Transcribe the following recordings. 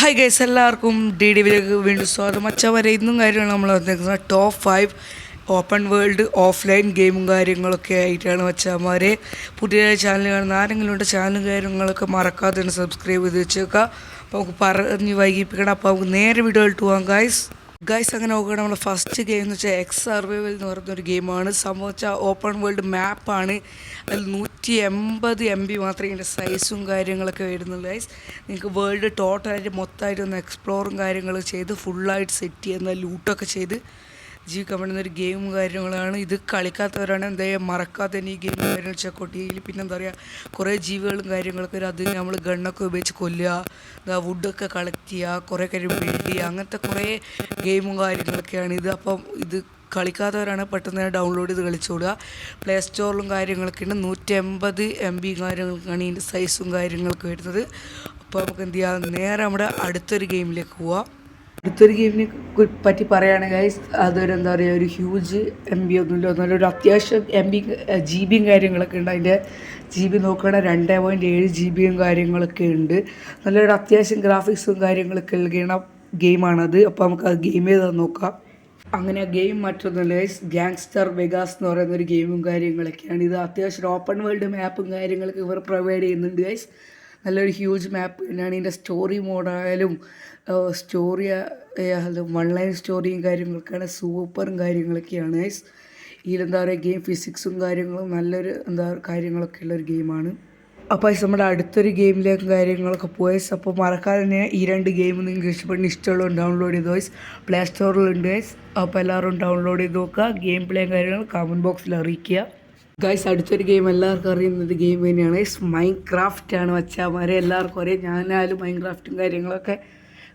Hi guys, എല്ലാവർക്കും DDവിലേക്ക് വീണ്ടും സ്വാഗതം. വരെ ഇന്നും കാര്യങ്ങൾ നമ്മൾ വന്നിരിക്കുന്നത് ടോപ്പ് 5 ഓപ്പൺ വേൾഡ് ഓഫ്ലൈൻ ഗെയിമും കാര്യങ്ങളൊക്കെ ആയിട്ടാണ് വച്ചമാരെ. പുതിയ ചാനൽ കാണുന്ന ആരെങ്കിലും ഉണ്ട്, ചാനലും കാര്യങ്ങളൊക്കെ മറക്കാതെ തന്നെ സബ്സ്ക്രൈബ് ചെയ്ത് വെച്ചേക്കുക. അപ്പോൾ നമുക്ക് പറഞ്ഞ് വൈകിപ്പിക്കണം. അപ്പോൾ നമുക്ക് നേരെ വീഡിയോയിലിട്ട് പോകാം ഗൈസ്. അങ്ങനെ നോക്കുകയാണ് നമ്മൾ ഫസ്റ്റ് ഗെയിം എന്ന് വെച്ചാൽ എക്സ് സർവൈവൽ എന്ന് പറയുന്നൊരു ഗെയിമാണ്. സംഭവം വെച്ചാൽ ഓപ്പൺ വേൾഡ് മാപ്പാണ്. അതിൽ 180 MB മാത്രമേ ഇതിൻ്റെ സൈസും കാര്യങ്ങളൊക്കെ വരുന്നുള്ളൂ ഗൈസ്. നിങ്ങൾക്ക് വേൾഡ് ടോട്ടലായിട്ട് മൊത്തമായിട്ട് ഒന്ന് എക്സ്പ്ലോറും കാര്യങ്ങൾ ചെയ്ത് ഫുള്ളായിട്ട് സെറ്റ് ചെയ്യുന്ന ലൂട്ടൊക്കെ ചെയ്ത് ജീവിക്കാൻ പറ്റുന്ന ഒരു ഗെയിമും കാര്യങ്ങളാണ്. ഇത് കളിക്കാത്തവരാണ് എന്താ ചെയ്യുക, മറക്കാതെ തന്നെ ഈ ഗെയിം കാര്യങ്ങൾ ചെക്കൗട്ട് ചെയ്യൽ. പിന്നെ എന്താ പറയുക, കുറേ ജീവികളും കാര്യങ്ങളൊക്കെ അത് നമ്മൾ ഗണ്ണൊക്കെ ഉപയോഗിച്ച് കൊല്ലുക, വുഡൊക്കെ കളക്ട് ചെയ്യുക, കുറേ കാര്യം ബിൽഡ് ചെയ്യുക, അങ്ങനത്തെ കുറേ ഗെയിമും കാര്യങ്ങളൊക്കെയാണ് ഇത്. അപ്പം ഇത് കളിക്കാത്തവരാണ് പെട്ടെന്ന് തന്നെ ഡൗൺലോഡ് ചെയ്ത് കളിച്ചോടുക. പ്ലേ സ്റ്റോറിലും കാര്യങ്ങളൊക്കെ ഉണ്ട്. 180 MB കാര്യങ്ങൾക്കാണ് ഇതിൻ്റെ സൈസും കാര്യങ്ങളൊക്കെ വരുന്നത്. അപ്പോൾ നമുക്ക് എന്ത് ചെയ്യാം, നേരെ നമ്മുടെ അടുത്തൊരു ഗെയിമിലേക്ക് പോവാം. അടുത്തൊരു ഗെയിമിനെ പറ്റി പറയുകയാണെങ്കിൽ ഗൈസ്, അതൊരു എന്താ പറയുക, ഒരു ഹ്യൂജ് MB ഒന്നുമില്ല, നല്ലൊരു അത്യാവശ്യം GB കാര്യങ്ങളൊക്കെ ഉണ്ട്. അതിൻ്റെ GB നോക്കുകയാണെങ്കിൽ 2.7 GB കാര്യങ്ങളൊക്കെ ഉണ്ട്. നല്ലൊരു അത്യാവശ്യം ഗ്രാഫിക്സും കാര്യങ്ങളൊക്കെ ഉള്ള ഗെയിമാണത്. അപ്പോൾ നമുക്ക് ആ ഗെയിം ചെയ്താൽ നോക്കാം. അങ്ങനെ ആ ഗെയിം മറ്റൊന്നുമില്ല ഗൈസ്, ഗാങ്സ്റ്റർ വെഗാസ് എന്ന് പറയുന്നൊരു ഗെയിമും കാര്യങ്ങളൊക്കെയാണ്. ഇത് അത്യാവശ്യം ഓപ്പൺ വേൾഡ് മാപ്പും കാര്യങ്ങളൊക്കെ ഇവർ പ്രൊവൈഡ് ചെയ്യുന്നുണ്ട് ഗൈസ്. നല്ലൊരു ഹ്യൂജ് മാപ്പ് തന്നെയാണ്. ഇതിൻ്റെ സ്റ്റോറി മോഡായാലും സ്റ്റോറി ഓൺലൈൻ സ്റ്റോറിയും കാര്യങ്ങളൊക്കെയാണ് സൂപ്പറും കാര്യങ്ങളൊക്കെയാണ് ഗൈസ്. ഇതിലെന്താ പറയുക, ഗെയിം ഫിസിക്സും കാര്യങ്ങളും നല്ലൊരു കാര്യങ്ങളൊക്കെ ഉള്ളൊരു ഗെയിമാണ്. അപ്പോൾ നമ്മുടെ അടുത്തൊരു ഗെയിമിലേക്കും കാര്യങ്ങളൊക്കെ പോയി. അപ്പോൾ മറക്കാതെ തന്നെ ഈ 2 ഗെയിം നിങ്ങൾക്ക് ഇഷ്ടമുള്ള ഡൗൺലോഡ് ചെയ്ത് ഗൈസ്. Play സ്റ്റോറിലുണ്ട് guys. അപ്പോൾ എല്ലാവരും ഡൗൺലോഡ് ചെയ്ത് നോക്കുക. ഗെയിം പ്ലേയും കാര്യങ്ങൾ കമൻറ്റ് ബോക്സിൽ അറിയിക്കുക ഗൈസ്. അടുത്തൊരു ഗെയിം എല്ലാവർക്കും അറിയുന്നത് ഗെയിം തന്നെയാണ് മൈൻക്രാഫ്റ്റ് ആണ്. വച്ചാമാരെ എല്ലാവർക്കും അറിയാം. ഞാനായാലും മൈൻക്രാഫ്റ്റും കാര്യങ്ങളൊക്കെ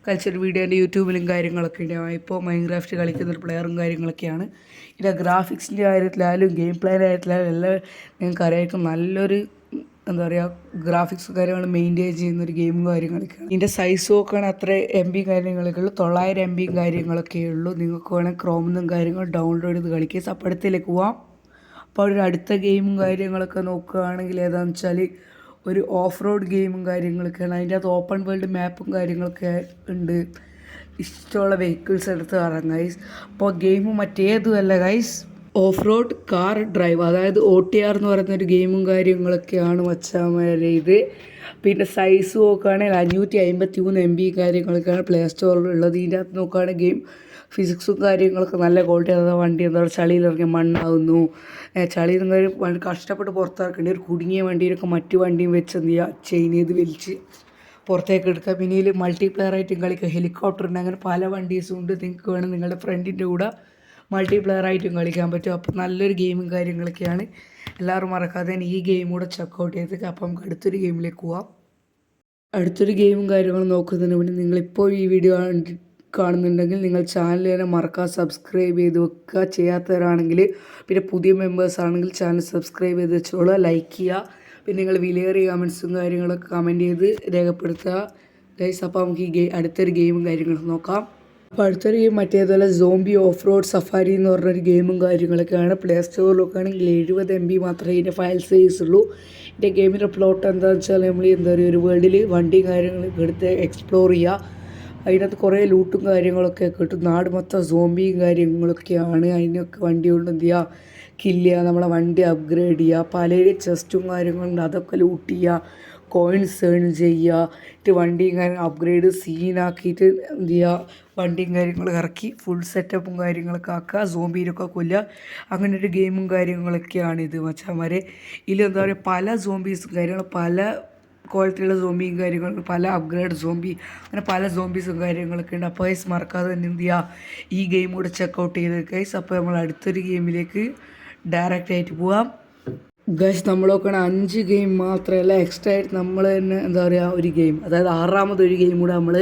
കളിച്ചൊരു വീഡിയോ എൻ്റെ യൂട്യൂബിലും കാര്യങ്ങളൊക്കെ ഉണ്ട്. ഇപ്പോൾ മൈൻക്രാഫ്റ്റ് കളിക്കുന്നൊരു പ്ലെയറും കാര്യങ്ങളൊക്കെയാണ്. ഇതിൻ്റെ ഗ്രാഫിക്സിൻ്റെ കാര്യത്തിലായാലും ഗെയിം പ്ലേയുടെ കാര്യത്തിലായാലും എല്ലാം നിങ്ങൾക്ക് അറിയാമായിരിക്കും. നല്ലൊരു എന്താ പറയുക, ഗ്രാഫിക്സ് കാര്യങ്ങൾ മെയിൻറ്റെയിൻ ചെയ്യുന്നൊരു ഗെയിമും കാര്യങ്ങളൊക്കെയാണ്. ഇതിൻ്റെ സൈസ് നോക്കുകയാണെങ്കിൽ അത്ര MB കാര്യങ്ങളൊക്കെ ഉള്ളൂ, 900 MB കാര്യങ്ങളൊക്കെ ഉള്ളൂ. നിങ്ങൾക്ക് വേണമെങ്കിൽ ക്രോമിൽ നിന്നും കാര്യങ്ങൾ ഡൗൺലോഡ് ചെയ്ത് കളിക്കുക. അപ്പോൾ അടുത്തേക്ക് പോവാം. അപ്പോൾ ഒരു അടുത്ത ഗെയിമും കാര്യങ്ങളൊക്കെ നോക്കുകയാണെങ്കിൽ ഏതാണെന്ന് വെച്ചാൽ ഒരു ഓഫ് റോഡ് ഗെയിമും കാര്യങ്ങളൊക്കെയാണ്. അതിൻ്റെ അകത്ത് ഓപ്പൺ വേൾഡ് മാപ്പും കാര്യങ്ങളൊക്കെ ഉണ്ട്. ഇഷ്ടമുള്ള വെഹിക്കിൾസ് എടുത്ത് ഇറങ്ങാം ഗൈസ്. അപ്പോൾ ഗെയിം മറ്റേതുമല്ല guys, off road car drive, അതായത് OTR എന്ന് പറയുന്നൊരു ഗെയിമും കാര്യങ്ങളൊക്കെയാണ് വച്ചാൽ ഇത്. പിന്നെ സൈസ് നോക്കുകയാണെങ്കിൽ 553 MB കാര്യങ്ങളൊക്കെയാണ് പ്ലേ സ്റ്റോറിലുള്ളത്. ഇതിൻ്റെ അകത്ത് നോക്കുകയാണെങ്കിൽ ഗെയിം ഫിസിക്സും കാര്യങ്ങളൊക്കെ നല്ല ക്വാളിറ്റി. അതായത് വണ്ടി എന്താ പറയുക, ചളിയിലിറങ്ങി മണ്ണാവുന്നു, ചളിയിൽ നിന്ന് കഷ്ടപ്പെട്ട് പുറത്തിറക്കേണ്ടി ഒരു കുടുങ്ങിയ വണ്ടിയിലൊക്കെ മറ്റു വണ്ടിയും വെച്ച് എന്ത് ചെയ്യുക, ചെയിൻ ചെയ്ത് വലിച്ച് പുറത്തേക്ക് എടുക്കുക. പിന്നെ ഇതിൽ മൾട്ടിപ്ലെയർ ആയിട്ടും കളിക്കുക. ഹെലികോപ്റ്റർ ഉണ്ട്, അങ്ങനെ പല വണ്ടീസും ഉണ്ട്. നിങ്ങൾക്ക് വേണം നിങ്ങളുടെ ഫ്രണ്ടിൻ്റെ കൂടെ മൾട്ടിപ്ലെയർ ആയിട്ടും കളിക്കാൻ പറ്റും. അപ്പോൾ നല്ലൊരു ഗെയിമും കാര്യങ്ങളൊക്കെയാണ്. എല്ലാവരും മറക്കാതെ തന്നെ ഈ ഗെയിം കൂടെ ചെക്കൗട്ട് ചെയ്തേക്കുക. അപ്പോൾ നമുക്ക് അടുത്തൊരു ഗെയിമിലേക്ക് പോവാം. അടുത്തൊരു ഗെയിമും കാര്യങ്ങളും നോക്കുന്നതിന് വേണ്ടി നിങ്ങളിപ്പോൾ ഈ വീഡിയോ കാണുന്നുണ്ടെങ്കിൽ നിങ്ങൾ ചാനൽ തന്നെ മറക്കാതെ സബ്സ്ക്രൈബ് ചെയ്ത് വെക്കുക. ചെയ്യാത്തവരാണെങ്കിൽ, പിന്നെ പുതിയ മെമ്പേഴ്സ് ആണെങ്കിൽ ചാനൽ സബ്സ്ക്രൈബ് ചെയ്ത് വെച്ചോളുക, ലൈക്ക് ചെയ്യുക. പിന്നെ നിങ്ങൾ വിലയേറിയ കമൻസും കാര്യങ്ങളൊക്കെ കമൻറ്റ് ചെയ്ത് രേഖപ്പെടുത്തുക ഗൈസ്. അപ്പോൾ നമുക്ക് ഈ അടുത്തൊരു ഗെയിമും കാര്യങ്ങളും നോക്കാം. അപ്പോൾ അടുത്തൊരു ഗെയിം മറ്റേതുപോലെ സോംബി ഓഫ് റോഡ് സഫാരി എന്ന് പറഞ്ഞൊരു ഗെയിമും കാര്യങ്ങളൊക്കെയാണ്. പ്ലേ സ്റ്റോറിലൊക്കെ ആണെങ്കിൽ 70 MB മാത്രമേ ഇതിൻ്റെ ഫയൽ സൈസ് ഉള്ളൂ. ഇതിൻ്റെ ഗെയിമിൻ്റെ പ്ലോട്ട് എന്താണെന്ന് വെച്ചാൽ നമ്മൾ എന്താ പറയുക, ഒരു വേൾഡിൽ വണ്ടി കാര്യങ്ങളൊക്കെ എടുത്ത് എക്സ്പ്ലോർ ചെയ്യുക. അതിനകത്ത് കുറേ ലൂട്ടും കാര്യങ്ങളൊക്കെ കിട്ടും. നാട് മൊത്തം സോംബിയും കാര്യങ്ങളൊക്കെയാണ്. അതിനൊക്കെ വണ്ടി കൊണ്ട് എന്ത് ചെയ്യുക, കില്ല് ചെയ്യുക, നമ്മളെ വണ്ടി അപ്ഗ്രേഡ് ചെയ്യുക, പല ചെസ്റ്റും കാര്യങ്ങളുണ്ട്, അതൊക്കെ ലൂട്ട് ചെയ്യുക, കോയിൻസ് ഏൺ ചെയ്യുക. ഇത് വണ്ടിയും കാര്യങ്ങൾ അപ്ഗ്രേഡ് സീനാക്കിയിട്ട് എന്ത് ചെയ്യുക, വണ്ടിയും കാര്യങ്ങളും ഇറക്കി ഫുൾ സെറ്റപ്പും കാര്യങ്ങളൊക്കെ ആക്കുക, സോംബീനൊക്കെ കൊല്ലുക. അങ്ങനെ ഒരു ഗെയിമും കാര്യങ്ങളൊക്കെയാണ് ഇത് മച്ചാന്മാരെ. ഇതിലെന്താ പറയുക, പല സോംബീസും കാര്യങ്ങളും, പല ക്വാളിറ്റിയുള്ള സോംബിയും കാര്യങ്ങളും, പല അപ്ഗ്രേഡ് സോംബി, അങ്ങനെ പല സോംബീസും കാര്യങ്ങളൊക്കെ ഉണ്ട്. അപ്പോൾ ഗൈസ് മറക്കാതെ തന്നെ എന്ത് ചെയ്യുക, ഈ ഗെയിം കൂടെ ചെക്കൗട്ട് ചെയ്ത് ഗൈസ്. അപ്പോൾ നമ്മൾ അടുത്തൊരു ഗെയിമിലേക്ക് ഡയറക്റ്റ് ആയിട്ട് പോവാം ഗൈസ്. നമ്മൾ നോക്കണ 5 ഗെയിം മാത്രമല്ല, എക്സ്ട്രാ ആയിട്ട് നമ്മൾ തന്നെ എന്താ പറയുക, ഒരു ഗെയിം, അതായത് 6ാമതൊരു ഗെയിം കൂടെ നമ്മൾ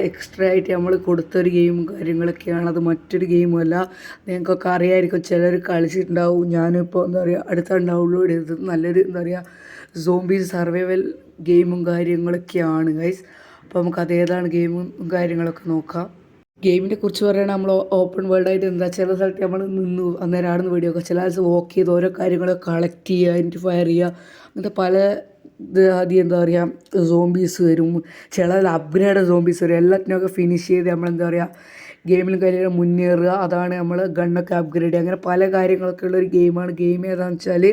എക്സ്ട്രാ ആയിട്ട് നമ്മൾ കൊടുത്തൊരു ഗെയിമും കാര്യങ്ങളൊക്കെയാണ്. അത് മറ്റൊരു ഗെയിമുമല്ല, നിങ്ങൾക്കൊക്കെ അറിയാമായിരിക്കും, ചിലർ കളിച്ചിട്ടുണ്ടാവും. ഞാനിപ്പോൾ എന്താ പറയുക, അടുത്താണ് ഡൗൺലോഡ് ചെയ്തത്. നല്ലൊരു എന്താ പറയുക, സോംബി സർവൈവൽ ഗെയിമും കാര്യങ്ങളൊക്കെയാണ് ഗൈസ്. അപ്പോൾ നമുക്ക് അതേതാണ് ഗെയിമും കാര്യങ്ങളൊക്കെ നോക്കാം. ഗെയിമിനെ കുറിച്ച് പറയുകയാണെങ്കിൽ നമ്മൾ ഓപ്പൺ വേൾഡായിട്ട് എന്താ, ചില സ്ഥലത്ത് നമ്മൾ നിന്ന് അന്നേരം ആടുന്ന വീഡിയോ ഒക്കെ, ചില വോക്ക് ചെയ്ത് ഓരോ കാര്യങ്ങളൊക്കെ കളക്ട് ചെയ്യുക, ഐഡൻറ്റിഫയർ ചെയ്യുക, അങ്ങനത്തെ പല ഇത് ആദ്യം എന്താ പറയുക സോംബീസ് വരും, ചില അപ്ഗ്രേഡ് സോംബീസ് വരും. എല്ലാത്തിനൊക്കെ ഫിനിഷ് ചെയ്ത് നമ്മളെന്താ പറയുക ഗെയിമിലും കാര്യങ്ങളും മുന്നേറുക. അതാണ് നമ്മൾ ഗണ്ണൊക്കെ അപ്ഗ്രേഡ് ചെയ്യുക. അങ്ങനെ പല കാര്യങ്ങളൊക്കെ ഉള്ളൊരു ഗെയിമാണ്. ഗെയിം ഏതാണെന്ന് വെച്ചാൽ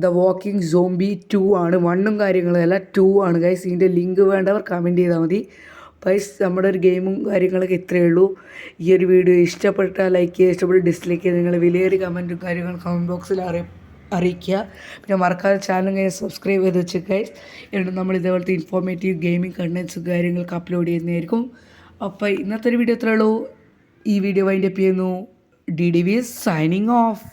ദ വാക്കിംഗ് സോംബി 2 ആണ്. 1ഉം കാര്യങ്ങളും അല്ല, 2 ആണ് ഗൈസ്. ഇതിൻ്റെ ലിങ്ക് വേണ്ടവർ കമൻറ്റ് ചെയ്താൽ മതി. ഗൈസ് നമ്മുടെ ഒരു ഗെയിമും കാര്യങ്ങളൊക്കെ ഇത്രയേ ഉള്ളൂ. ഈ ഒരു വീഡിയോ ഇഷ്ടപ്പെട്ടാൽ ലൈക്ക് ചെയ്യുക, ഇഷ്ടപ്പെട്ട് ഡിസ്ലൈക്ക് ചെയ്യുക. നിങ്ങൾ വലിയൊരു കമൻറ്റും കാര്യങ്ങളും കമൻറ്റ് ബോക്സിൽ അറിയിക്കുക. പിന്നെ മറക്കാതെ ചാനൽ കഴിഞ്ഞ് സബ്സ്ക്രൈബ് ചെയ്ത് വെച്ച് ഗൈസ്. എന്നിട്ട് നമ്മൾ ഇതേപോലത്തെ ഇൻഫോർമേറ്റീവ് ഗെയിമിംഗ് കണ്ടൻസും കാര്യങ്ങളൊക്കെ അപ്ലോഡ് ചെയ്യുന്നതായിരിക്കും. അപ്പോൾ ഇന്നത്തെ ഒരു വീഡിയോ ഇത്രയേ ഉള്ളൂ. ഈ വീഡിയോ വൈൻഡപ്പ് ചെയ്യുന്നു. DDV signing off.